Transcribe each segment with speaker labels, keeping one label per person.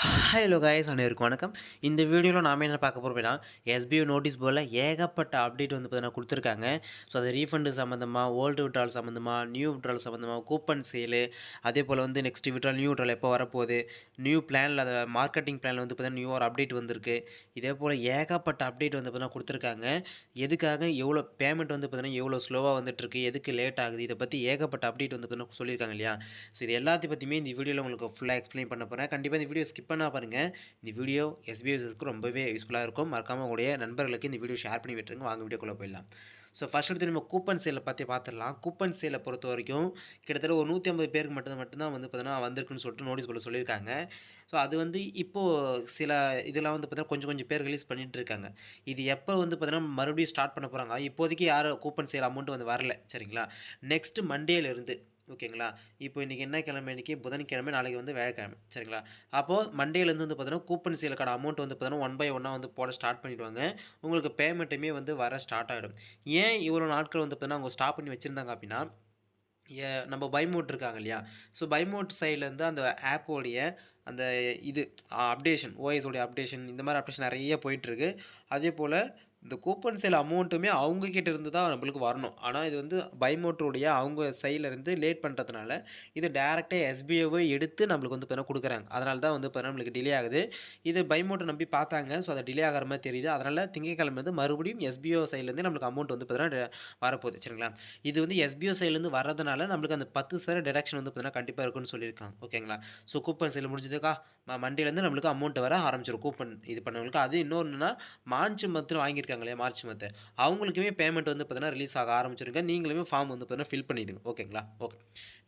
Speaker 1: Hello guys அனைவருக்கும் வணக்கம். இந்த வீடியோவில் நாம என்ன பார்க்க போகிறோம் அப்படின்னா, எஸ்பிஐ நோட்டீஸ் போர்டில் ஏகப்பட்ட அப்டேட் வந்து பார்த்தீங்கன்னா கொடுத்துருக்காங்க. ஸோ அது ரீஃபண்டு சம்மந்தமாக, ஓல்டு விட்ரால் சம்மந்தமாக, நியூ விட்ரால் சம்மந்தமாக, கூப்பன் சேலு, அதே போல் வந்து நெக்ஸ்ட் விட்ரால், நியூ விட்ரால் எப்போ வரப்போகுது, நியூ பிளானில் அதை மார்க்கெட்டிங் பிளானில் வந்து பார்த்தீங்கன்னா நியூ ஒரு அப்டேட் வந்திருக்கு. இதே போல் ஏகப்பட்ட அப்டேட் வந்து பார்த்தீங்கன்னா கொடுத்துருக்காங்க. எதுக்காக எவ்வளோ பேமெண்ட் வந்து பார்த்தீங்கன்னா எவ்வளோ ஸ்லோவாக வந்துட்டுருக்கு, எதுக்கு லேட் ஆகுது, இதை பற்றி ஏகப்பட்ட அப்டேட் வந்து பார்த்தீங்கன்னா சொல்லியிருக்காங்க இல்லையா. ஸோ இது எல்லாத்தையும் பற்றியுமே இந்த வீடியோவில் உங்களுக்கு ஃபுல்லாக எக்ஸ்பிளைன் பண்ண போகிறேன். கண்டிப்பாக இந்த வீடியோ ஸ்கிப் பண்ணா பாருங்கள். இந்த வீடியோ எஸ்பிஐ யூசர்ஸ்க்கு ரொம்பவே யூஸ்ஃபுல்லாக இருக்கும். மறக்காமல் உங்களுடைய நண்பர்களுக்கு இந்த வீடியோ ஷேர் பண்ணி விட்டுருங்க. வாங்க வீடியோக்குள்ளே போயிடலாம். ஸோ ஃபர்ஸ்ட் எடுத்து நம்ம கூப்பன் சேலை பற்றி பார்த்துடலாம். கூப்பன் சேலை பொறுத்த வரைக்கும் கிட்டத்தட்ட ஒரு 150 பேருக்கு மட்டும்தான் வந்து பார்த்தீங்கன்னா வந்திருக்குன்னு சொல்லிட்டு நோட்டீஸ் போர்டில் சொல்லியிருக்காங்க. ஸோ அது வந்து இப்போது சில இதெல்லாம் வந்து பார்த்தீங்கன்னா கொஞ்சம் கொஞ்சம் பேர் ரிலீஸ் பண்ணிட்டு இருக்காங்க. இது எப்போ வந்து பார்த்தீங்கன்னா மறுபடியும் ஸ்டார்ட் பண்ண போகிறாங்க. இப்போதைக்கு யாரும் கூப்பன் சேல் அமௌண்ட் வந்து வரல, சரிங்களா. நெக்ஸ்ட் மண்டேலேருந்து, ஓகேங்களா. இப்போ இன்றைக்கி என்ன கிழமை, இன்றைக்கி புதன்கிழமை, நாளைக்கு வந்து வியாழக்கிழமை, சரிங்களா. அப்போது மண்டேலேருந்து வந்து பார்த்தீங்கன்னா கூப்பன் சேலுக்கான அமௌண்ட் வந்து பார்த்தீங்கன்னா ஒன் பை ஒன்னாக வந்து போட ஸ்டார்ட் பண்ணிவிடுவாங்க. உங்களுக்கு பேமெண்ட்டுமே வந்து வர ஸ்டார்ட் ஆகிடும். ஏன் இவ்வளோ நாட்கள் வந்து பார்த்தீங்கன்னா அவங்க ஸ்டாப் பண்ணி வச்சுருந்தாங்க அப்படின்னா, நம்ம பைமோட் இருக்காங்க இல்லையா. ஸோ பைமோட் சைட்லேருந்து அந்த ஆப்போடைய அந்த இது அப்டேஷன், ஓஎஸ் உடைய அப்டேஷன், இந்த மாதிரி அப்டேஷன் நிறைய போயிட்டுருக்கு. அதே போல் இந்த கூப்பன் சேல் அமௌண்ட்டுமே அவங்க கிட்ட இருந்து தான் நம்மளுக்கு வரணும். ஆனால் இது வந்து பைமோட்டருடைய அவங்க சைட்லேருந்து லேட் பண்ணுறதுனால இது டேரெக்டாக எஸ்பிஐவே எடுத்து நம்மளுக்கு வந்து பார்த்தீங்கன்னா கொடுக்குறாங்க. அதனால தான் வந்து பார்த்தீங்கன்னா நம்மளுக்கு டிலே ஆகுது. இது பைமோட்டை நம்பி பார்த்தாங்க. ஸோ அது டிலே ஆகிற மாதிரி தெரியுது. அதனால் திங்கட்கிழமை வந்து மறுபடியும் எஸ்பிஓ சைட்லேருந்து நம்மளுக்கு அமௌண்ட் வந்து பார்த்தீங்கன்னா வரப்போகுது, சரிங்களா. இது வந்து எஸ்பிஓ சைட்லேருந்து வரதுனால நம்மளுக்கு அந்த 10% டிடக்ஷன் வந்து பார்த்தீங்கன்னா கண்டிப்பாக இருக்குன்னு சொல்லியிருக்காங்க, ஓகேங்களா. ஸோ கூப்பன் சேல் முடிஞ்சதுக்கா மண்டேலேருந்து நம்மளுக்கு அமௌண்ட் வர ஆரம்பிச்சிடும் கூப்பன் இது பண்ணவங்களுக்கு. அது இன்னொன்றுனா மார்ச் மந்த்னு வாங்கியிருக்காங்க இல்லையா, மார்ச் மந்த்து அவங்களுக்குமே பேமெண்ட் வந்து பார்த்தீங்கன்னா ரிலீஸ் ஆக ஆரம்பிச்சிருங்க. நீங்களுமே ஃபார்ம் வந்து பார்த்தீங்கன்னா ஃபில் பண்ணிவிடுங்க, ஓகேங்களா. ஓகே,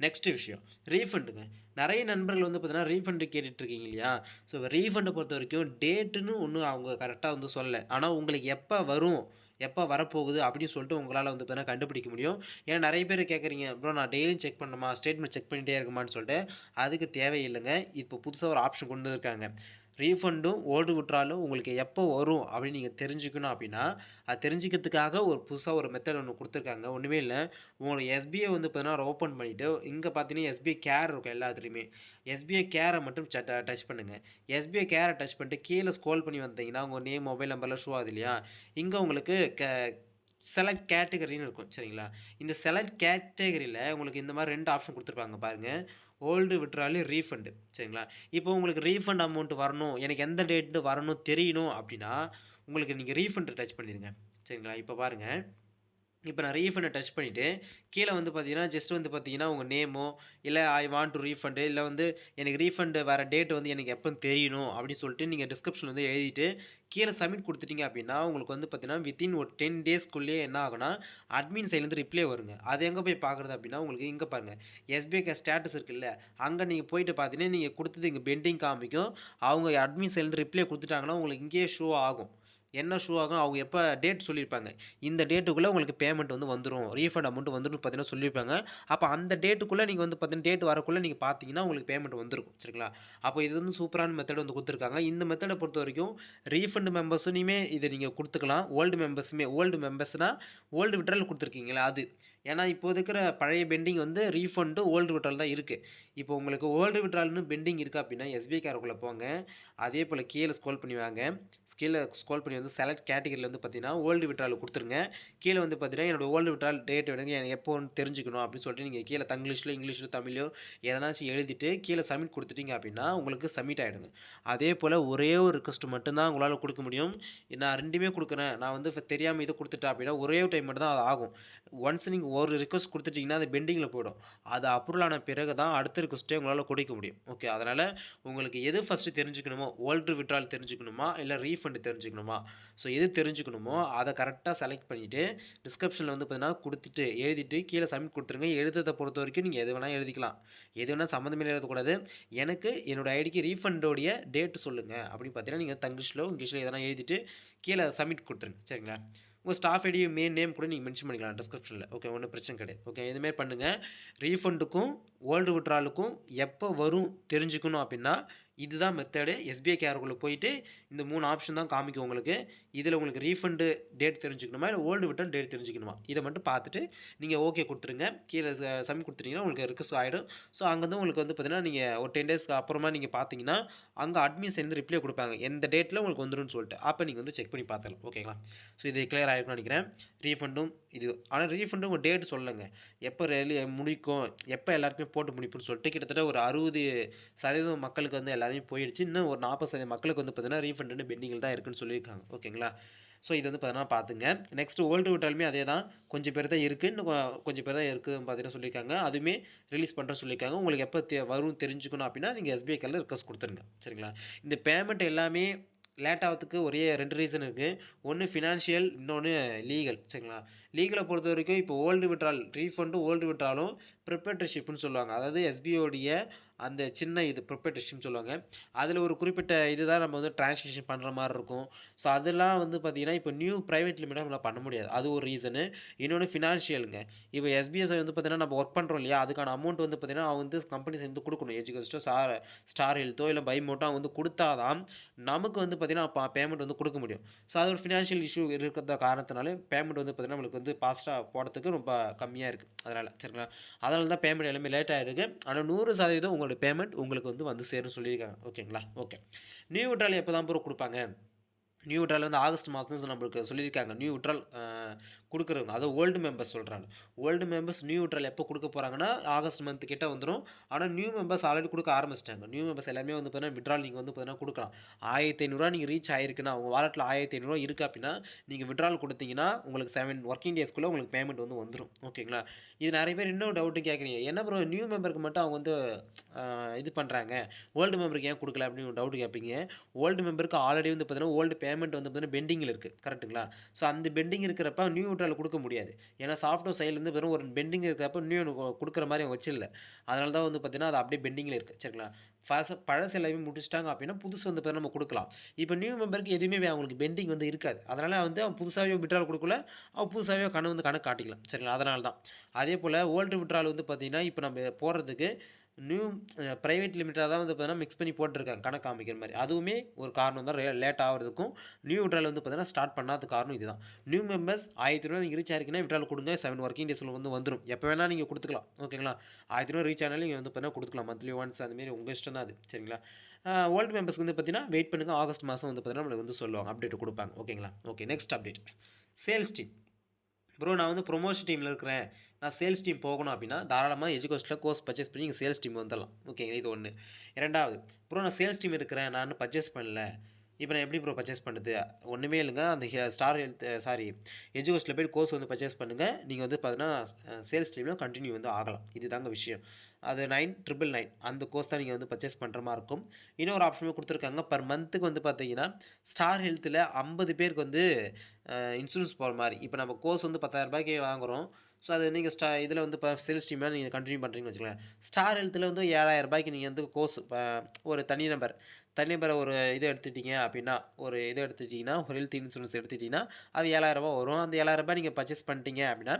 Speaker 1: நெக்ஸ்ட் விஷயம் ரீஃபண்டுங்க. நிறைய நண்பர்கள் வந்து பார்த்தீங்கன்னா ரீஃபண்டு கேட்டுட்ருக்கீங்க இல்லையா. ஸோ ரீஃபண்டை பொறுத்த வரைக்கும் டேட்டுன்னு ஒன்றும் அவங்க கரெக்டாக வந்து சொல்லலை. ஆனால் உங்களுக்கு எப்போ வரும், எப்போ வரப்போகுது அப்படின்னு சொல்லிட்டு உங்களால் வந்து பார்த்தீங்கன்னா கண்டுபிடிக்க முடியும். ஏன்னா நிறைய பேர் கேட்குறீங்க, ப்ரோ நான் டெய்லியும் செக் பண்ணணுமா, ஸ்டேட்மெண்ட் செக் பண்ணிகிட்டே இருக்குமான்னு சொல்லிட்டு. அதுக்கு தேவையில்லைங்க. இப்போ புதுசாக ஒரு ஆப்ஷன் கொண்டு வந்திருக்காங்க. ரீஃபண்டும் ஓல்டு விட்ராலும் உங்களுக்கு எப்போ வரும் அப்படின்னு நீங்கள் தெரிஞ்சுக்கணும் அப்படின்னா, அது தெரிஞ்சுக்கிறதுக்காக ஒரு புதுசாக ஒரு மெத்தட் ஒன்று கொடுத்துருக்காங்க. ஒன்றுமே இல்லை, உங்களோட எஸ்பிஐ வந்து பார்த்தீங்கன்னா ஓப்பன் பண்ணிவிட்டு இங்கே பார்த்தீங்கன்னா எஸ்பிஐ கேர் இருக்கும் எல்லாத்துலேயுமே. எஸ்பிஐ கேரை மட்டும் டச் பண்ணுங்கள். எஸ்பிஐ கேரை டச் பண்ணிட்டு கீழே ஸ்க்ரோல் பண்ணி வந்தீங்கன்னா உங்கள் நேம், மொபைல் நம்பர்லாம் ஷோ ஆகுது இல்லையா. இங்கே உங்களுக்கு செலக்ட் கேட்டகரின்னு இருக்கும், சரிங்களா. இந்த செலக்ட் கேட்டகரியில் உங்களுக்கு இந்த மாதிரி 2 ஆப்ஷன் கொடுத்துருப்பாங்க பாருங்கள். ஓல்டு விட்ராலு, ரீஃபண்டு, சரிங்களா. இப்போ உங்களுக்கு ரீஃபண்ட் அமௌண்ட் வரணும், எனக்கு எந்த டேட்டு வரணும் தெரியணும் அப்படின்னா உங்களுக்கு நீங்கள் ரீஃபண்ட் டச் பண்ணிடுங்க, சரிங்களா. இப்போ பாருங்கள், இப்போ நான் ரீஃபண்டை டச் பண்ணிவிட்டு கீழே வந்து பார்த்தீங்கன்னா ஜஸ்ட் வந்து பார்த்தீங்கன்னா உங்கள் நேமோ, இல்லை ஐ வாண்ட் டு ரீஃபண்டு, இல்லை வந்து எனக்கு ரீஃபண்டு வர டேட் வந்து எனக்கு எப்போன்னு தெரியணும் அப்படின்னு சொல்லிட்டு நீங்கள் டிஸ்கிரிப்ஷன் வந்து எழுதிட்டு கீழே சப்மிட் கொடுத்துட்டீங்க அப்படின்னா உங்களுக்கு வந்து பார்த்தீங்கன்னா வித்தின் ஒரு 10 டேஸ்க்குள்ளேயே என்ன ஆகுனா அட்மின் சைட்லேருந்து ரிப்ளை வருங்க. அது எங்கே போய் பார்க்குறது அப்படின்னா உங்களுக்கு இங்கே பாருங்கள், எஸ்பிஐ ஸ்டேட்டஸ் இருக்குல்ல, அங்கே நீங்கள் போயிட்டு பார்த்தீங்கன்னா நீங்கள் கொடுத்தது இங்கே பெண்டிங் காமிக்கும். அவங்க அட்மின் சைட்லேருந்து ரிப்ளை கொடுத்துட்டாங்கன்னா உங்களுக்கு இங்கேயே ஷோ ஆகும். என்ன ஷோ ஆகும், அவங்க எப்போ டேட் சொல்லியிருப்பாங்க, இந்த டேட்டுக்குள்ளே உங்களுக்கு பேமெண்ட் வந்து வந்துடும், ரீஃபண்ட் அமௌண்ட் வந்துடும் பார்த்தீங்கன்னா சொல்லியிருப்பாங்க. அப்போ அந்த டேட்டுக்குள்ளே நீங்கள் வந்து பார்த்தீங்கன்னா டேட் வரக்குள்ளே நீங்கள் பார்த்தீங்கன்னா உங்களுக்கு பேமெண்ட் வந்துருக்கும், சரிங்களா. அப்போ இது வந்து சூப்பரான மெத்தட் வந்து கொடுத்துருக்காங்க. இந்த மெத்தடை பொறுத்த வரைக்கும் ரீஃபண்ட் மெம்பர்ஸுனையுமே இதை நீங்கள் கொடுத்துக்கலாம். ஓல்டு மெம்பர்ஸ்னால் ஓல்டு விட்ரால் கொடுத்துருக்கீங்களா அது. ஏன்னா இப்போ இருக்கிற பழைய பெண்டிங் வந்து ரீஃபண்டு ஓல்டு விட்ரால் தான் இருக்குது. இப்போ உங்களுக்கு ஓல்டு விட்ரால்னு பெண்டிங் இருக்குது அப்படின்னா எஸ்பிஐ காருக்குள்ளே போங்க. அதே போல் கீழே ஸ்க்ரோல் பண்ணி வாங்க. ஸ்க்ரோல் பண்ணி வந்து செலக்ட் கேட்டகரியில் வந்து பார்த்தீங்கன்னா ஓல்டு விட்ரால் கொடுத்துருங்க. கீழே வந்து பார்த்தீங்கன்னா என்னோட ஓல்டு விட்ரால் டேட் விடுங்க, எனக்கு எப்போன்னு தெரிஞ்சுக்கணும் அப்படின்னு சொல்லிட்டு நீங்கள் கீழே தங்கிலீஷில், இங்கிலீஷில், தமிழோ எதனாச்சும் எழுதிட்டு கீழே சப்மிட் கொடுத்துட்டீங்க அப்படின்னா உங்களுக்கு சப்மிட் ஆகிடுங்க. அதே போல் ஒரே ஒரு ரிக்வெஸ்ட் மட்டும்தான் உங்களால் கொடுக்க முடியும். நான் 2மே கொடுக்குறேன், நான் வந்து தெரியாமல் இதை கொடுத்துட்டேன் அப்படின்னா ஒரே ஒரு டைம் மட்டும் தான் அது ஆகும். ஒன்ஸ் நீங்கள் ஒரு ரிக்வெஸ்ட் கொடுத்துட்டிங்கன்னா அது பெண்டிங்கில் போயிடும். அது அப்ரூவல் ஆன பிறகு தான் அடுத்த ரிக்வெஸ்ட்டே உங்களால் கொடுக்க முடியும். ஓகே, அதனால் உங்களுக்கு எது ஃபஸ்ட்டு தெரிஞ்சுக்கணுமோ, ஓல்டு விட்ரால் தெரிஞ்சுக்கணுமா இல்லை ரீஃபண்ட் தெரிஞ்சுக்கணுமா, ஸோ எது தெரிஞ்சுக்கணுமோ அதை கரெக்டாக செலக்ட் பண்ணிவிட்டு டிஸ்கிரிப்ஷனில் வந்து பார்த்தீங்கன்னா கொடுத்துட்டு எழுதிட்டு கீழே சப்மிட் கொடுத்துருங்க. எழுதுறதை பொறுத்த வரைக்கும் நீங்கள் எது வேணால் எழுதிக்கலாம். எது வேணால் சம்மந்தமே எழுதக்கூடாது. எனக்கு என்னோடய ஐடிக்கு ரீஃபண்டோடைய டேட் சொல்லுங்கள் அப்படின்னு பார்த்தீங்கன்னா நீங்கள் தங்கிலீஷிலோ இங்கிலீஷில் எதனா எழுதிட்டு கீழே சப்மிட் கொடுத்துருங்க, சரிங்களா. உங்கள் ஸ்டாஃப் ஐடி மெயின் நேம் கூட நீங்கள் மென்ஷன் பண்ணிக்கலாம் டிஸ்கிரிப்ஷனில். ஓகே, ஒன்றும் பிரச்சனை கிடையாது. ஓகே, இதுமாரி பண்ணுங்கள். ரீஃபண்டுக்கும் ஓல்டு விட்ராலுக்கும் எப்போ வரும் தெரிஞ்சுக்கணும் அப்படின்னா இதுதான் மெத்தடு. எஸ்பிஐ கேருக்குள்ள போயிட்டு இந்த 3 ஆப்ஷன் தான் காமிக்கும் உங்களுக்கு. இதில உங்களுக்கு ரீஃபண்ட் டேட் தெரிஞ்சுக்கணுமா? இல்ல ஓல்டு விட்ரால் டேட் தெரிஞ்சுக்கணுமா? இத மட்டும் பார்த்துட்டு நீங்க ஓகே குடுத்துருங்க. கீழ சப்மிட் குடுத்துட்டீங்கன்னா உங்களுக்கு ரிக்வெஸ்ட் ஆயிடும். ஸோ அங்கருந்து உங்களுக்கு வந்து பார்த்தீங்கன்னா, நீங்க ஒரு 10 டேஸ்க்கு அப்புறமா நீங்க பார்த்தீங்கன்னா, அங்க அட்மின் சைட்லருந்து ரிப்ளை குடுப்பாங்க. எந்த டேட்ல உங்களுக்கு வந்துரும்னு சொல்லிட்டு. அப்ப நீங்க வந்து செக் பண்ணி பார்த்துக்கலாம். ஓகேங்களா? ஸோ இது கிளியர் ஆயிருக்கும்னு நெனைக்கிறேன். ரீஃபண்டும் இது. ஆனா ரீஃபண்டும் உங்க டேட் சொல்லலங்க. எப்ப முடிக்கும், எப்ப எல்லாருக்குமே போட்டு முடிப்புன்னு சொல்லிட்டு கிட்டத்தட்ட ஒரு 60% மக்களுக்கு வந்து எல்லாமே போயிடுச்சு. இன்னும் ஒரு 40% மக்களுக்கு வந்து பார்த்தீங்கன்னா, ரீஃபண்ட் வந்து பெண்டிங்கில தான் இருக்குன்னு சொல்லியிருக்காங்க. ஓகேங்களா? ஸோ இது வந்து பார்த்தீங்கன்னா பார்த்துங்க. நெக்ஸ்ட் ஓல்டு விட்டாலுமே அதே தான். கொஞ்சம் பேர் தான் இருக்கு. இன்னும் கொஞ்சம் பேர் தான் இருக்குன்னு பார்த்தீங்கன்னா சொல்லியிருக்காங்க. அதுவுமே ரிலீஸ் பண்றேன்னு சொல்லியிருக்காங்க. உங்களுக்கு எப்ப வரும் தெரிஞ்சுக்கணும் அப்டின்னா, நீங்க எஸ்பிஐ கார்ட்ல ரிக்வெஸ்ட் குடுத்துருங்க. சரிங்களா? இந்த பேமெண்ட் எல்லாமே லேட் ஆவறதுக்கு ஒரே 2 ரீசன் இருக்கு. ஒண்ணு ஃபினான்ஷியல், இன்னொன்னு லீகல். சரிங்களா? லீகல பொறுத்தவரைக்கும் இப்போ ஓல்டு விட்ரால் ரீஃபண்டும், ஓல்டு விட்ராலும் ப்ரொப்ரைட்டர்ஷிப்ன்னு சொல்லுவாங்க. அதாவது எஸ்பிஐயோடைய அந்த சின்ன இது ப்ரொப்ரைட்டர்ஷிப்ன்னு சொல்லுவாங்க. அதில ஒரு குறிப்பிட்ட இதுதான் நம்ம வந்து டிரான்சாக்ஷன் பண்ற மாரி இருக்கும். ஸோ அதெல்லாம் வந்து பார்த்தீங்கன்னா, இப்போ நியூ பிரைவேட் லிமிட்டா நம்மளால பண்ண முடியாது. அது ஒரு ரீசனு. இன்னொன்னு ஃபினான்ஷியல்ங்க. இப்போ எஸ்பிஎஸ் வந்து பார்த்தீங்கன்னா, நம்ம ஒர்க் பண்றோம் இல்லையா? அதுக்கான அமௌண்ட் வந்து பார்த்தீங்கன்னா, அவன் வந்து கம்பெனிஸ் வந்து குடுக்கணும். எஜுகேஸ்டோ, ஸ்டார் ஹெல்த்தோ இல்ல பைமோட்டோ அவங்க வந்து குடுத்தா தான், நமக்கு வந்து பார்த்தீங்கன்னா, பேமெண்ட் வந்து குடுக்க முடியும். ஸோ அது ஒரு ஃபினான்ஷியல் இஷ்யூ இருக்கிற காரணத்தினால பேமெண்ட் வந்து பார்த்தீங்கன்னா, நம்மளுக்கு வந்து ஃபாஸ்ட்டா போடறதுக்கு ரொம்ப கம்மியா இருக்கு. அதனால சரிங்களா? அதனால தான் பேமெண்ட் எல்லாமே லேட் ஆயிருக்கு. ஆனா 100% உங்களோட பேமெண்ட் உங்களுக்கு வந்து சேரும்னு சொல்லியிருக்காங்க. ஓகேங்களா? ஓகே. நியூ விட்ரால் எப்ப தான் ப்ரோ குடுப்பாங்க? நியூ விட்ரால் வந்து ஆகஸ்ட் மாதம் நம்மளுக்கு சொல்லியிருக்காங்க. நியூ விட்ரால் குடுக்குறவங்க. அதாவது ஓல்டு மெம்பர்ஸ் சொல்றாங்க. ஓல்டு மெம்பர்ஸ் நியூ விட்ரால் எப்போ குடுக்க போறாங்கன்னா, ஆகஸ்ட் மந்த் கிட்ட வந்துரும். ஆனா நியூ மெம்பர்ஸ் ஆல்ரெடி குடுக்க ஆரம்பிச்சுட்டாங்க. நியூ மெம்பர்ஸ் எல்லாமே வந்து பார்த்தீங்கன்னா, விட்ரால் நீங்க வந்து பார்த்தீங்கன்னா குடுக்கலாம். ரூ. 1500 நீங்க ரீச் ஆயிருக்குன்னா, உங்க வாலெட்ல ரூ. 1500 இருக்கு அப்டின்னா, நீங்க விட்ரால் குடுத்தீங்கன்னா, உங்களுக்கு 7 வொர்க்கிங் டேஸ்க்குள்ள உங்களுக்கு பேமெண்ட் வந்து வந்துரும். ஓகேங்களா? இது நெறைய பேர் இன்னொரு டவுட் கேட்குறீங்க. என்ன ப்ரோ நியூ மெம்பருக்கு மட்டும் அவங்க வந்து இது பண்றாங்க. ஓல்டு மெம்பருக்கு ஏன் குடுக்கல அப்டின்னு ஒரு டவுட் கேட்பீங்க. ஓல்டு மெம்பருக்கு ஆல்ரெடி வந்து பார்த்தீங்கன்னா, ஓல்டு பேமெண்ட் வந்து பார்த்தீங்கன்னா பெண்டிங்ல இருக்கு. கரெக்ட்டுங்களா? ஸோ அந்த பெண்டிங் இருக்கிறப்ப நியூ விட்ரால் குடுக்க முடியாது. ஏன்னா சாஃப்ட்வேர் சைட்லேருந்து வெறும் ஒரு பெண்டிங் இருக்கிறப்ப நியூ குடுக்குற மாரி அவங்க வச்சில்ல. அதனால தான் வந்து பார்த்தீங்கன்னா, அது அப்படியே பெண்டிங்ல இருக்கு. சரிங்களா? பழசு எல்லாமே முடிச்சுட்டாங்க அப்படின்னா, புதுசு வந்து பார்த்தீங்கன்னா நம்ம குடுக்கலாம். இப்ப நியூ மெம்பருக்கு எதுவுமே அவங்களுக்கு பெண்டிங் வந்து இருக்காது. அதனால வந்து அவன் புதுசாவே விட்ரால் குடுக்கல. அவன் புதுசாவே கணக்கு காட்டிக்கலாம். சரிங்களா? அதனால தான். அதேபோல ஓல்டு விட்ரால் வந்து பார்த்தீங்கன்னா, இப்ப நம்ம போடுறதுக்கு நியூ பிரைவேட் லிமிட்டா தான் வந்து பார்த்தீங்கன்னா, மிக்ஸ் பண்ணி போட்டுருக்காங்க. கணக்கு காமிக்கிற மாரி. அதுவுமே ஒரு காரணம் தான் லேட் ஆவறதுக்கும், நியூ விட்ரால் வந்து பார்த்தீங்கன்னா, ஸ்டார்ட் பண்ணாததுக்கு காரணம் இதுதான். நியூ மெம்பர்ஸ் ரூ. 1000 நீங்க ரீச் ஆயிருக்குன்னா, விட்ரால் குடுங்க. 7 வொர்க்கிங் டேஸ்ல வந்து வந்துரும். எப்ப வேணா நீங்க குடுத்துக்கலாம். ஓகேங்களா? ரூ. 1000 ரீச் ஆனாலும் நீங்க வந்து பார்த்தீங்கன்னா குடுத்துக்கலாம். மந்த்லி ஒன்ஸ் அந்த மாரி உங்க இஷ்டம் தான் அது. சரிங்களா? ஓல்டு மெம்பர்ஸ்க்கு வந்து பார்த்தீங்கன்னா, வெயிட் பண்ணுங்க. ஆகஸ்ட் மாசம் வந்து பார்த்தீங்கன்னா, நம்மளுக்கு வந்து சொல்லுவாங்க. அப்டேட் குடுப்பாங்க. ஓகேங்களா? Okay. Next update. Sales team. Bro நான் வந்து ப்ரொமோஷன் டீம்ல இருக்கிறேன். நான் சேல்ஸ் டீம் போகணும் அப்டின்னா, தாராளமா எஜுகோஸ்ட்ல கோர்ஸ் பர்ச்சேஸ் பண்ணி நீங்க சேல்ஸ் டீம் வந்துரலாம். ஓகேங்களா? இது 1. 2வது ப்ரோ நான் சேல்ஸ் டீம் இருக்கிறேன். நான் இன்னும் பர்ச்சேஸ் பண்ணல. இப்ப நான் எப்படி ப்ரோ பர்ச்சேஸ் பண்றது? ஒண்ணுமே இல்லங்க. அந்த ஸ்டார் ஹெல்த் சாரி எஜுகோஸ்ட்ல போய் கோர்ஸ் வந்து பர்ச்சேஸ் பண்ணுங்க. நீங்க வந்து பார்த்தீங்கன்னா, சேல்ஸ் டீம்ல கன்டின்யூ வந்து ஆகலாம். இதுதாங்க விஷயம். அது 9999 அந்த கோர்ஸ் தான் நீங்க வந்து பர்ச்சேஸ் பண்ற மாரி இருக்கும். இன்னொரு ஆப்ஷனும் குடுத்துருக்காங்க. பெர் மந்த்துக்கு வந்து பார்த்தீங்கன்னா, ஸ்டார் ஹெல்த்ல 50 பேருக்கு வந்து இன்சூரன்ஸ் போற மாரி. இப்ப நம்ம கோர்ஸ் வந்து ரூ. 10,000க்கு வாங்குறோம். ஸோ அது நீங்க இதில வந்து சேல்ஸ் டீம்ல நீங்க கன்டின்யூ பண்றீங்கன்னு வச்சுக்கோங்களேன். ஸ்டார் ஹெல்த்ல வந்து ரூ. 7,000க்கு நீங்க வந்து கோர்ஸ் ஒரு தனிநபர் ஒரு இத எடுத்துட்டீங்க அப்டின்னா, ஒரு இத எடுத்துட்டீங்கன்னா, ஒரு ஹெல்த் இன்சூரன்ஸ் எடுத்துட்டீங்கன்னா, அது ரூ. 7,000 வரும். அந்த ரூ. 7,000 நீங்க பர்ச்சேஸ் பண்ணிட்டீங்க அப்டின்னா,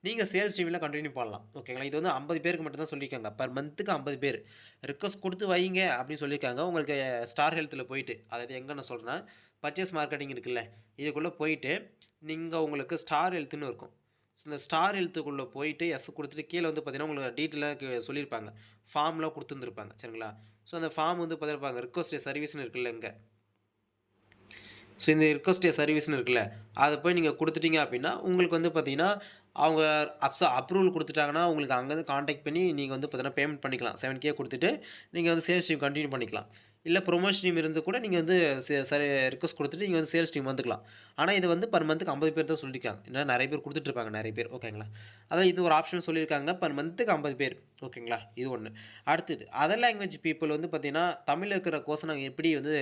Speaker 1: நீங்க சேல்ஸ் டீம்ல கன்டின்யூ பண்ணலாம். ஓகேங்களா? இது வந்து 50 பேருக்கு மட்டும் தான் சொல்லியிருக்காங்க. பெர் மந்த்துக்கு 50 பேர். ரிக்வெஸ்ட் குடுத்து வைங்க அப்டின்னு சொல்லியிருக்காங்க. உங்களுக்கு ஸ்டார் ஹெல்த்ல போயிட்டு, அதாவது எங்க நான் சொல்றேன்னா, பர்ச்சேஸ் மார்க்கெட்டிங் இருக்குல்ல, இதுக்குள்ள போயிட்டு, நீங்க உங்களுக்கு ஸ்டார் ஹெல்த்ன்னு இருக்கும். இந்த ஸ்டார் ஹெல்த்துக்குள்ள போயிட்டு எஸ் குடுத்துட்டு கீழ வந்து பார்த்தீங்கன்னா, உங்களுக்கு டீட்டெயிலா சொல்லியிருப்பாங்க. ஃபார்ம்லாம் குடுத்துருந்துருப்பாங்க. சரிங்களா? ஸோ அந்த ஃபார்ம் வந்து பார்த்திருப்பாங்க. ரிக்வெஸ்ட் சர்வீஸ்ன்னு இருக்குல்ல இங்க. ஸோ இந்த ரிக்வெஸ்ட் சர்வீஸ்ன்னு இருக்குல்ல, அத போய் நீங்க குடுத்துட்டீங்க அப்டின்னா, உங்களுக்கு வந்து பார்த்தீங்கன்னா, அவங்க அப்ரூவல் குடுத்துட்டாங்கன்னா, உங்களுக்கு அங்கருந்து கான்டாக்ட் பண்ணி நீங்க வந்து பார்த்தீங்கன்னா, பேமெண்ட் பண்ணிக்கலாம். 7K குடுத்துட்டு, நீங்க வந்து சேல்ஸ் டீம் கன்டின்யூ பண்ணிக்கலாம். இல்ல ப்ரொமோஷன் டீம் இருந்து கூட நீங்க வந்து ரிக்வெஸ்ட் குடுத்துட்டு நீங்க வந்து சேல்ஸ் டீம் வந்துக்கலாம். ஆனா இது வந்து பெர் மந்த்க்கு 50 பேர் தான் சொல்லியிருக்காங்க. ஏன்னா நெறைய பேர் குடுத்துட்டு இருப்பாங்க நெறைய பேர். ஓகேங்களா? அதான் இது ஒரு ஆப்ஷன் சொல்லியிருக்காங்க. பெர் மந்த்க்கு 50 பேர். ஓகேங்களா? இது 1. அடுத்தது அதர் லாங்குவேஜ் பீப்பிள் வந்து பார்த்தீங்கன்னா, தமிழ்ல இருக்கிற கோர்ஸ நாங்க எப்படி வந்து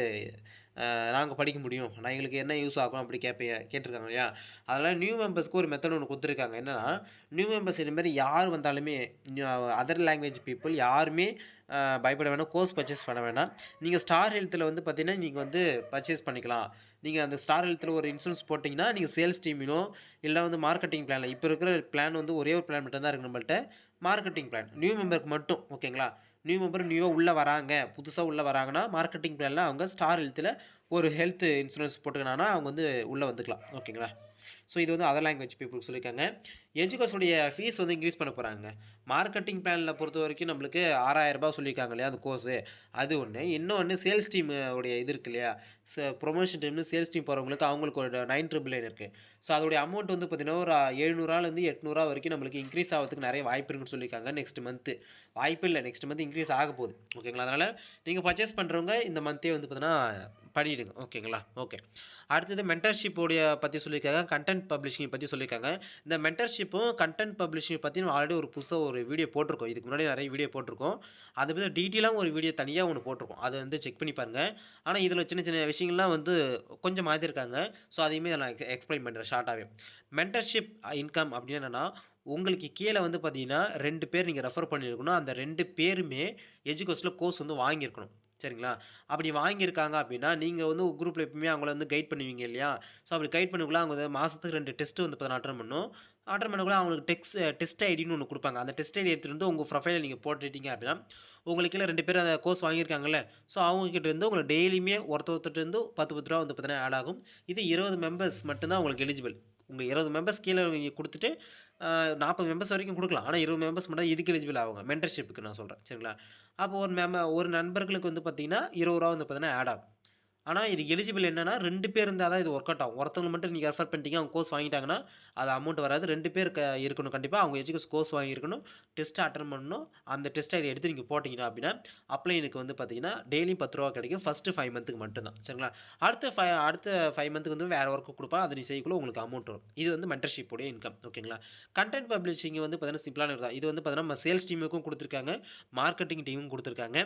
Speaker 1: நாங்க படிக்க முடியும். நான் எங்களுக்கு என்ன யூஸ் ஆகும் அப்படி கேட்டிருக்காங்க இல்லையா? அதனால நியூ மெம்பர்ஸ்க்கு ஒரு மெத்தட் ஒண்ணு குடுத்துருக்காங்க. என்னன்னா, நியூ மெம்பர்ஸ் இது மாரி யார் வந்தாலுமே அதர் லாங்குவேஜ் பீப்பிள் யாருமே பயப்பட வேணாம். கோர்ஸ் பர்ச்சேஸ் பண்ண வேணாம். நீங்க ஸ்டார் ஹெல்த்ல வந்து பார்த்தீங்கன்னா, நீங்க வந்து பர்ச்சேஸ் பண்ணிக்கலாம். நீங்க அந்த ஸ்டார் ஹெல்த்ல ஒரு இன்சூரன்ஸ் போட்டீங்கன்னா, நீங்க சேல்ஸ் டீமிலோ இல்ல வந்து மார்க்கெட்டிங் பிளான்ல இப்ப இருக்கிற பிளான் வந்து ஒரே ஒரு பிளான் மட்டும் தான் இருக்கு நம்மள்ட்ட. Marketing plan. நியூ மெம்பருக்கு மட்டும். ஓகேங்களா? நியூ மெம்பர் நியூவா உள்ள வராங்க. புதுசா உள்ள வராங்கன்னா, மார்க்கெட்டிங் பிளான்ல அவங்க ஸ்டார் ஹெல்த்ல ஒரு ஹெல்த் இன்சூரன்ஸ் போட்டுக்கினாங்கன்னா, அவங்க வந்து உள்ள வந்துக்கலாம். ஓகேங்களா? ஸோ இது வந்து அதர் லாங்குவேஜ் பீப்பிள்க்கு சொல்லியிருக்காங்க. எஜுகேஷனுடைய ஃபீஸ் வந்து இன்க்ரீஸ் பண்ண போறாங்க. மார்க்கெட்டிங் பிளான்ல பொறுத்தவரைக்கும் நம்மளுக்கு ரூ. 6,000 சொல்லியிருக்காங்க இல்லையா? அந்த கோர்ஸு. அது ஒண்ணு. இன்னொன்னு சேல்ஸ் டீம் உடைய இது இருக்கு இல்லையா? புரமோஷன் டீம்னு சேல்ஸ் டீம் போறவங்களுக்கு அவங்களுக்கு ஒரு 9,999 இருக்கு. ஸோ அதோடைய அமௌண்ட் வந்து பார்த்தீங்கன்னா, ஒரு ரூ. 700லேருந்து ரூ. 800 வரைக்கும் நம்மளுக்கு இன்க்ரீஸ் ஆவறதுக்கு நெறைய வாய்ப்பு இருக்குன்னு சொல்லியிருக்காங்க நெக்ஸ்ட் மந்த். வாய்ப்பு இல்ல. நெக்ஸ்ட் மந்த் இன்க்ரீஸ் ஆகப்போகுது. ஓகேங்களா? அதனால நீங்க பர்ச்சேஸ் பண்றவங்க இந்த மந்தே வந்து பார்த்தீங்கன்னா பண்ணிடுங்க. ஓகேங்களா? ஓகே. அடுத்தது மென்டர்ஷிப் உடைய பத்தி சொல்லியிருக்காங்க. கன்டென்ட் பப்ளிஷிங் பத்தி சொல்லியிருக்காங்க. இந்த மென்டர்ஷிப்பும், கன்டென்ட் பப்ளிஷிங் பத்தி நம்ம ஆல்ரெடி ஒரு புதுசா ஒரு வீடியோ போட்டிருக்கோம். இதுக்கு முன்னாடி நெறைய வீடியோ போட்டிருக்கோம். அத பத்தி டீட்டெயிலா ஒரு வீடியோ தனியா ஒண்ணு போட்டிருக்கோம். அத வந்து செக் பண்ணி பாருங்க. ஆனா, இதுல சின்ன சின்ன விஷயங்கள்லாம் வந்து கொஞ்சம் மாத்திருக்காங்க. ஸோ, அதையுமே நான் எக்ஸ்ப்ளைன் பண்றேன் ஷார்ட்டாவே. மென்டர்ஷிப் இன்கம் அப்டின்னா என்னன்னா, உங்களுக்கு கீழ வந்து பார்த்தீங்கன்னா, 2 பேர் நீங்க ரெஃபர் பண்ணியிருக்கணும். அந்த 2 பேருமே எஜுகோஸ்ல கோர்ஸ் வந்து வாங்கியிருக்கணும். சரிங்களா? அப்படி வாங்கியிருக்காங்க அப்படின்னா, நீங்க வந்து குரூப்ல எப்பவுமே அவங்கள வந்து கைட் பண்ணுவீங்க இல்லையா? ஸோ, அப்படி கைட் பண்ணக்குள்ள அவங்க வந்து மாசத்துக்கு 2 டெஸ்ட் வந்து பார்த்தீங்கன்னா அட்டெண்ட் பண்ணணும். அட்டெண்ட் பண்ணக்குள்ள அவங்களுக்கு டெஸ்ட் ஐடின்னு ஒண்ணு குடுப்பாங்க. அந்த டெஸ்ட் ஐடி எடுத்துட்டு வந்து உங்க ப்ரொஃபைல்ல நீங்க போட்டுட்டீங்க அப்படின்னா, உங்களுக்கு கீழ 2 பேர் அந்த கோர்ஸ் வாங்கியிருக்காங்கல்ல, ஸோ அவங்க கிட்ட இருந்து உங்களுக்கு டெய்லியுமே ஒருத்தர்ட்ட இருந்து ரூ. 10, 10 வந்து பார்த்தீங்கன்னா ஆட் ஆகும். இது 20 மெம்பர்ஸ் மட்டும் தான் உங்களுக்கு எலிஜிபிள். உங்க 20 மெம்பர்ஸ் கீழ நீங்க குடுத்துட்டு, 40 மெம்பர்ஸ் வரைக்கும் குடுக்கலாம். ஆனா 20 மெம்பர்ஸ் மட்டும் தான் இதுக்கு எலிஜிபிள் ஆவாங்க. மென்டர்ஷிப்க்கு நான் சொல்றேன். சரிங்களா? அப்போ ஒரு நண்பர்களுக்கு வந்து பார்த்தீங்கன்னா, ரூ. 20 வந்து பார்த்தீங்கன்னா ஆட் ஆகும். ஆனா, இது எலிஜிபிள் என்னன்னா 2 பேர் இருந்தா தான் இது ஒர்க் அவுட் ஆகும். ஒருத்தவங்க மட்டும் நீங்க ரெஃபர் பண்ணிட்டீங்க, அவங்க கோர்ஸ் வாங்கிட்டாங்கன்னா, அது அமௌண்ட் வராது. 2 பேர் இருக்கணும் கண்டிப்பா. அவங்க எஜுகேஷன் கோர்ஸ் வாங்கியிருக்கணும். டெஸ்ட் அட்டெண்ட் பண்ணணும். அந்த டெஸ்ட் ஐடி எடுத்து நீங்க போட்டீங்க அப்படின்னா, அப்ளைனுக்கு வந்து பார்த்தீங்கன்னா, டெய்லியும் ரூ. 10 கிடைக்கும். ஃபர்ஸ்ட் 5 மந்த்துக்கு மட்டும் தான். சரிங்களா? அடுத்த 5 மந்த்துக்கு வந்து வேற ஒர்க் குடுப்பான். அத நீ செய்யக்குள்ள உங்களுக்கு அமௌண்ட் வரும். இது வந்து மென்டர்ஷிப் உடைய இன்கம். ஓகேங்களா? கன்டென்ட் பப்ளிஷிங் வந்து பார்த்தீங்கன்னா, சிம்பிளானது தான். இது வந்து பார்த்தீங்கன்னா, நம்ம சேல்ஸ் டீமுக்கும் குடுத்துருக்காங்க. மார்க்கெட்டிங் டீமுக்கும் குடுத்துருக்காங்க.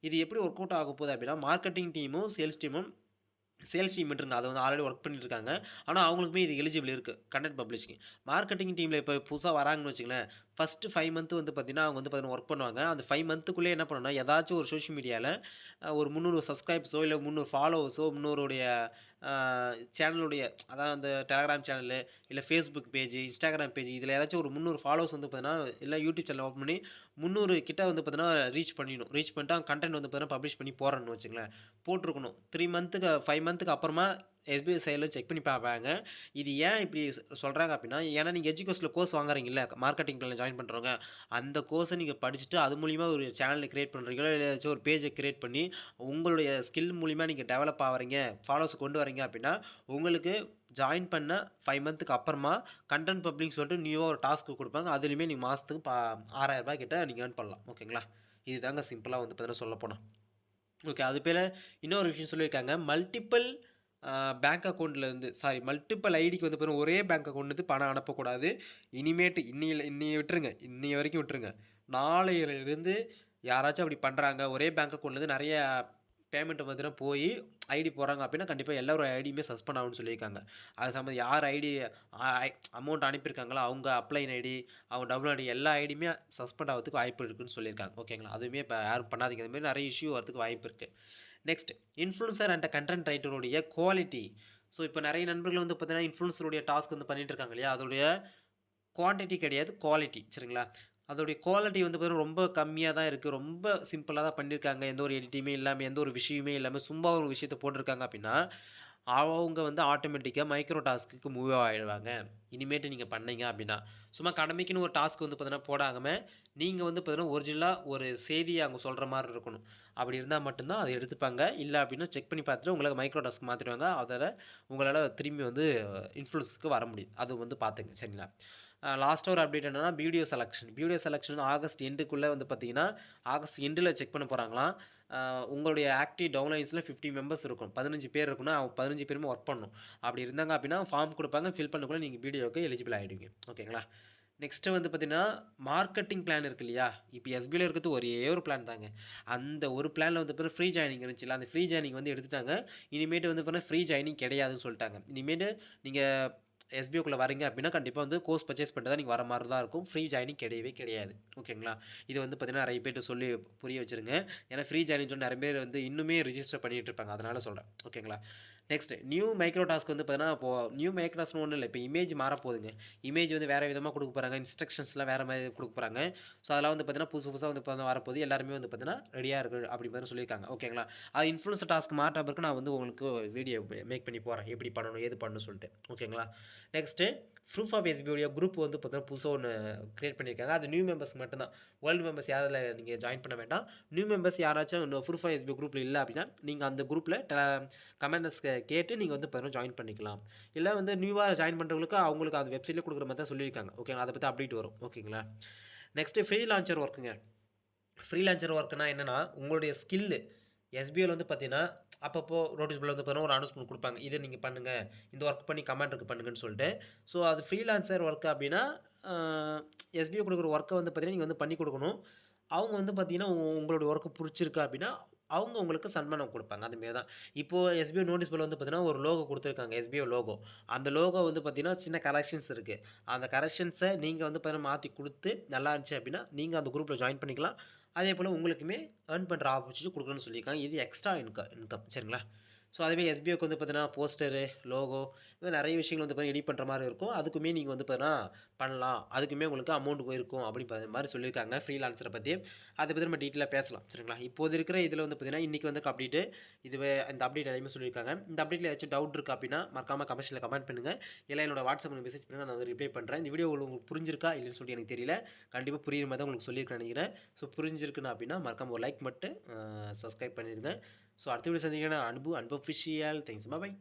Speaker 1: இது எப்படி ஒர்க் அவுட் ஆகப்போகுது அப்படின்னா, மார்க்கெட்டிங் டீமும், சேல்ஸ் டீம் இருக்குங்க. அத வந்து ஆல்ரெடி ஒர்க் பண்ணிட்டு இருக்காங்க. ஆனா, அவங்களுக்குமே இது எலிஜிபிள் இருக்கு. Content publishing. மார்க்கெட்டிங் டீம்ல இப்ப புதுசா வராங்கன்னு வச்சுக்கங்களேன், ஃபர்ஸ்ட் 5 மந்த் வந்து பார்த்தீங்கன்னா, அவங்க வந்து பார்த்தீங்கன்னா ஒர்க் பண்ணுவாங்க. அந்த 5 மந்த்துக்குள்ளயே என்ன பண்ணணும்னா, ஏதாச்சும் ஒரு சோசியல் மீடியால ஒரு 300 சப்ஸ்கிரைப்ஸோ, இல்ல 300 ஃபாலோவர்ஸோ, 300 அ சேனலுடைய அதாவது அந்த டெலகிராம் சேனலு, இல்ல Facebook பேஜ், Instagram பேஜ் இதில ஏதாச்சும் ஒரு 300 ஃபாலோவர்ஸ் வந்து பார்த்தீங்கன்னா, இல்ல யூடியூப் சேனல் ஓப்பன் பண்ணி 300 கிட்ட வந்து பார்த்தீங்கன்னா, ரீச் பண்ணிடணும். ரீச் பண்ணிட்டு அவங்க கன்டென்ட் வந்து பார்த்தீங்கன்னா, பப்ளிஷ் பண்ணி போடுறோம்னு வச்சுக்கங்களேன். போட்டுருக்கணும். 5 மந்த்துக்கு அப்புறமா எஸ்பிஐ சைட்ல செக் பண்ணி பார்ப்பாங்க. இது ஏன் இப்படி சொல்றாங்க அப்படின்னா, ஏன்னா நீங்க எஜுகேஷன்ல கோர்ஸ் வாங்குறீங்கல்ல, மார்க்கெட்டிங் பிளான்ல ஜாயின் பண்றவங்க, அந்த கோர்ஸ நீங்க படிச்சுட்டு அது மூலியமா ஒரு சேனல கிரியேட் பண்றீங்களோ, இல்ல ஏதாச்சும் ஒரு பேஜ கிரியேட் பண்ணி, உங்களுடைய ஸ்கில் மூலியமா நீங்க டெவலப் ஆவறீங்க, ஃபாலோவர்ஸ் கொண்டு வரீங்க அப்படின்னா, உங்களுக்கு ஜாயின் பண்ண 5 மந்த்துக்கு அப்புறமா கன்டென்ட் பப்ளிக்ன்னு சொல்லிட்டு நியூவா ஒரு டாஸ்க் குடுப்பாங்க. அதிலயுமே நீங்க மாசத்துக்கு ரூ. 6,000 கிட்ட நீங்க ஏர்ன் பண்ணலாம். ஓகேங்களா? இதுதாங்க சிம்பிளா வந்து பார்த்தீங்கன்னா சொல்லப்போனா. ஓகே. அது போல இன்னொரு விஷயம் சொல்லியிருக்காங்க. மல்டிபிள் அ பேங்க் அக்கவுண்ட்லேருந்து மல்டிபிள் ஐடிக்கு வந்து பாருங்க ஒரே பேங்க் அக்கவுண்ட்லேருந்து பணம் அனுப்பக்கூடாது. இனிமேட்டு இன்னைய விட்டுருங்க. இன்னைய வரைக்கும் விட்டுருங்க. நாளையிலிருந்து யாராச்சும் அப்படி பண்றாங்க, ஒரே பேங்க் அக்கவுண்ட்லேருந்து நெறைய பேமெண்ட் பார்த்தீங்கன்னா போயி ஐடி போடுறாங்க அப்படின்னா, கண்டிப்பா எல்லாரோட ஐடியுமே சஸ்பெண்ட் ஆகும்னு சொல்லியிருக்காங்க. அது யார் ஐடி அ ஐ அமௌண்ட் அனுப்பியிருக்காங்களோ, அவங்க அப்ளைன் ஐடி, அவங்க டபுள் ஐடி எல்லா ஐடியுமே சஸ்பெண்ட் ஆவறதுக்கு வாய்ப்பு இருக்குன்னு சொல்லியிருக்காங்க. ஓகேங்களா? அதுவுமே இப்ப யாரும் பண்ணாதீங்க. இந்த மாரி நெறைய இஷ்யூ வரதுக்கு வாய்ப்பு இருக்கு. நெக்ஸ்ட் இன்ஃப்ளூயன்சர் அண்ட் கன்டென்ட் ரைட்டருடைய குவாலிட்டி. ஸோ, இப்ப நெறைய நண்பர்கள் வந்து பார்த்தீங்கன்னா, இன்ஃப்ளூயன்சருடைய டாஸ்க் வந்து பண்ணிட்டு இருக்காங்க இல்லையா? அதோடைய குவான்டிட்டி கிடையாது, குவாலிட்டி சரிங்களா? அதோடைய குவாலிட்டி வந்து பார்த்தீங்கன்னா, ரொம்ப கம்மியா தான் இருக்கு. ரொம்ப சிம்பிளா தான் பண்ணியிருக்காங்க. எந்த ஒரு எடிட்டிங்குமே இல்லாம, எந்த ஒரு விஷயமே இல்லாம, சும்மா ஒரு விஷயத்த போட்டிருக்காங்க அப்படின்னா, அவங்க வந்து ஆட்டோமேட்டிக்கா மைக்ரோ டாஸ்க்குக்கு மூவ் ஆயிடுவாங்க. இனிமேட்டு நீங்க பண்ணீங்க அப்படின்னா. சும்மா கடமைக்குன்னு ஒரு டாஸ்க் வந்து பார்த்தீங்கன்னா போடாம, நீங்க வந்து பார்த்தீங்கன்னா, ஒரிஜினலா ஒரு செய்திய அவங்க சொல்ற மாரி இருக்கணும். அப்படி இருந்தா மட்டும் தான் அத எடுத்துப்பாங்க. இல்ல அப்படின்னா செக் பண்ணி பார்த்துட்டு உங்களுக்கு மைக்ரோ டாஸ்க் மாத்திருவாங்க. அதில உங்களால திரும்பி வந்து இன்ஃப்ளூயன்ஸ்க்கு வர முடியும். அது வந்து பார்த்துங்க சரிங்களா? லாஸ்ட்டா ஒரு அப்டேட் என்னன்னா, video selection. Video selection August எண்டுக்குள்ள வந்து பார்த்தீங்கன்னா, ஆகஸ்ட் எண்டுல செக் பண்ண போறாங்களாம். அ உங்களுடைய ஆக்டிவ் டவுன்லைன்ஸ்ல 50 மெம்பர்ஸ் இருக்கும். 15 பேர் இருக்குன்னா, அவங்க 15 பேருமே ஒர்க் பண்ணணும். அப்படி இருந்தாங்க அப்படின்னா, ஃபார்ம் குடுப்பாங்க. ஃபில் பண்ணக்குள்ள நீங்க வீடியோக்கு எலிஜிபிள் ஆயிடுவீங்க. ஓகேங்களா? நெக்ஸ்ட்டு வந்து பார்த்தீங்கன்னா, மார்க்கெட்டிங் பிளான் இருக்கு இல்லையா? இப்ப எஸ்பிஐல இருக்கிறது ஒரே ஒரு பிளான் தாங்க. அந்த ஒரு பிளான்ல வந்து பார்த்தீங்கன்னா, ஃப்ரீ ஜாயினிங் இருந்துச்சுல்ல, அந்த ஃப்ரீ ஜாயினிங் வந்து எடுத்துட்டாங்க. இனிமேட்டு வந்து பார்த்தீங்கன்னா, ஃப்ரீ ஜாயினிங் கிடையாதுன்னு சொல்ட்டாங்க. இனிமேட்டு நீங்க எஸ்பிஓக்குள்ளே வரீங்க அப்படின்னா கண்டிப்பாக வந்து கோர்ஸ் பர்ச்சேஸ் பண்ணிட்டு தான் நீங்கள் வர மாதிரி தான் இருக்கும். ஃப்ரீ ஜாயினிங் கிடையவே கிடையாது. ஓகேங்களா? இது வந்து பார்த்தீங்கன்னா நிறைய பேர்ட்ட சொல்லி புரிய வச்சுருங்க. ஏன்னா ஃப்ரீ ஜாயினிங் சொல்லி நிறைய பேர் வந்து இன்னுமே ரிஜிஸ்டர் பண்ணிட்டு இருப்பாங்க. அதனால சொல்கிறேன். ஓகேங்களா? நெக்ஸ்ட் நியூ மைக்ரோ டாஸ்க் வந்து பார்த்தீங்கன்னா, இப்போ நியூ மைக்ரோ டாஸ்க்னு ஒன்றும் இல்லை. இப்போ இமேஜ் மாறப்போகுதுங்க. இமேஜ் வந்து வேறு விதமாக கொடுக்க போகிறாங்க. இன்ஸ்ட்ரக்ஷன்ஸ்லாம் வேறு மாதிரி கொடுக்க போகிறாங்க. ஸோ அதெல்லாம் வந்து பார்த்தீங்கன்னா, புதுசு புதுசாக வந்து இப்போ வரப்போகுது. எல்லாருமே வந்து பார்த்தீங்கன்னா, ரெடியாக இருக்கு அப்படி மாதிரி சொல்லியிருக்காங்க. ஓகேங்களா? அது இன்ஃப்ளூயன்சர் டாஸ்க் மாற்ற பிறகு நான் வந்து உங்களுக்கு வீடியோ மேக் பண்ணி போகிறேன். எப்படி பண்ணணும், ஏது பண்ணணும்னு சொல்லிட்டு. ஓகேங்களா? நெக்ஸ்ட்டு ப்ரூஃப் ஆஃப் எஸ்பியோடைய குரூப் வந்து பார்த்தீங்கன்னா, புதுசாக ஒன்று கிரியேட் பண்ணியிருக்காங்க. அது நியூ மெம்பர்ஸ்க்கு மட்டும் தான். ஓல்டு மெம்பர்ஸ் யாரில் நீங்கள் ஜாயின் பண்ண வேண்டாம். நியூ மெம்பர்ஸ் யாராச்சும் இன்னும் ப்ரூஃப் ஆஃப் எஸ்பிஓ குரூப்பில் இல்லை அப்படின்னா, நீங்கள் அந்த குரூப்பில் கமெண்ட்ஸ் கேட்டு நீங்கள் வந்து பார்த்தீங்கன்னா ஜாயின் பண்ணிக்கலாம். இல்லை வந்து நியூவாக ஜாயின் பண்ணுறவங்களுக்கு அவங்களுக்கு அந்த வெப்சைட்லேயே கொடுக்குற மாதிரி தான் சொல்லியிருக்காங்க. ஓகேங்களா? அதை பற்றி அப்டேட் வரும். ஓகேங்களா? நெக்ஸ்ட்டு ஃப்ரீலான்சர் ஒர்க்குங்க. ஃப்ரீலான்சர் ஒர்க்குனா என்னென்னா, உங்களுடைய ஸ்கில்லு எஸ்பிஓவில் வந்து பார்த்தீங்கன்னா, அப்பப்போ நோட்டீஸ் போர்டில் வந்து பார்த்தீங்கன்னா ஒரு அனௌன்ஸ்மெண்ட் கொடுப்பாங்க. இதை நீங்கள் பண்ணுங்கள், இந்த ஒர்க் பண்ணி கமெண்ட்ருக்கு பண்ணுங்கன்னு சொல்லிட்டு. ஸோ அது ஃப்ரீலான்சர் ஒர்க் அப்படின்னா, எஸ்பிஓ கொடுக்குற ஒர்க்கை வந்து பார்த்தீங்கன்னா, நீங்கள் வந்து பண்ணி கொடுக்கணும். அவங்க வந்து பார்த்தீங்கன்னா, உங்களுடைய ஒர்க்கு பிடிச்சிருக்கு அப்படின்னா, அவங்க உங்களுக்கு சன்மானம் கொடுப்பாங்க. அதுமாரி தான். இப்போது எஸ்பிஓ நோட்டீஸ் போர்டில் வந்து பார்த்தீங்கன்னா, ஒரு லோகோ கொடுத்துருக்காங்க. SPO logo. அந்த லோகோ வந்து பார்த்தீங்கன்னா, சின்ன கரெக்ஷன்ஸ் இருக்குது. அந்த கரெக்ஷன்ஸை நீங்கள் வந்து பார்த்தீங்கன்னா மாற்றி கொடுத்து, நல்லா இருந்துச்சு அப்படின்னா, நீங்கள் அந்த குரூப்பில் ஜாயின் பண்ணிக்கலாம். அதேபோல் உங்களுக்குமே ஏர்ன் பண்ணுற ஆப்பர்ச்சுனிட்டி கொடுக்குறேன்னு சொல்லியிருக்காங்க. இது எக்ஸ்ட்ரா இன்கம் சரிங்களா? ஸோ அதுவே எஸ்பிஓக்கு வந்து பார்த்தீங்கன்னா, போஸ்டரு, லோகோ இது மாதிரி நிறைய விஷயங்கள் வந்து பார்த்தீங்கன்னா எடிட் பண்ணுற மாதிரி இருக்கும். அதுக்குமே நீங்கள் வந்து பார்த்தீங்கன்னா பண்ணலாம். அதுக்குமே உங்களுக்கு அமௌண்ட் இருக்கும் அப்படி மாதிரி சொல்லியிருக்காங்க ஃப்ரீலான்சரை பற்றி. அதை பற்றி நம்ம டீட்டெயிலாக பேசலாம் சரிங்களா? இப்போது இருக்கிற இதில் வந்து பார்த்தீங்கன்னா, இன்றைக்கி வந்து அப்டேட்டு இதுவே இந்த அப்டேட் எல்லாமே சொல்லியிருக்காங்க. இந்த அப்டேட்டில் ஏதாச்சும் டவுட் இருக்குது அப்படின்னா மறக்காமல் கமெண்ட்ஸில் கமெண்ட் பண்ணுங்கள். இல்லை என்னோட வாட்ஸ்அப்பில் மெசேஜ் பண்ணுங்கள். நான் வந்து ரிப்ளை பண்ணுறேன். இந்த வீடியோ உங்களுக்கு புரிஞ்சிருக்கா இல்லைன்னு சொல்லிட்டு எனக்கு தெரியல. கண்டிப்பாக புரியுற மாதிரி தான் உங்களுக்கு சொல்லியிருக்கேன் நினைக்கிறேன். ஸோ புரிஞ்சிருக்குன்னு அப்படின்னா மறக்காமல் ஒரு லைக் மட்டும் சப்ஸ்கிரைப் பண்ணிடுங்க. ஸோ அடுத்த வீடியோ சந்திக்கிறேன். அன்பு அன்பு அஃபிஷியல். தேங்க்ஸ். பாய்.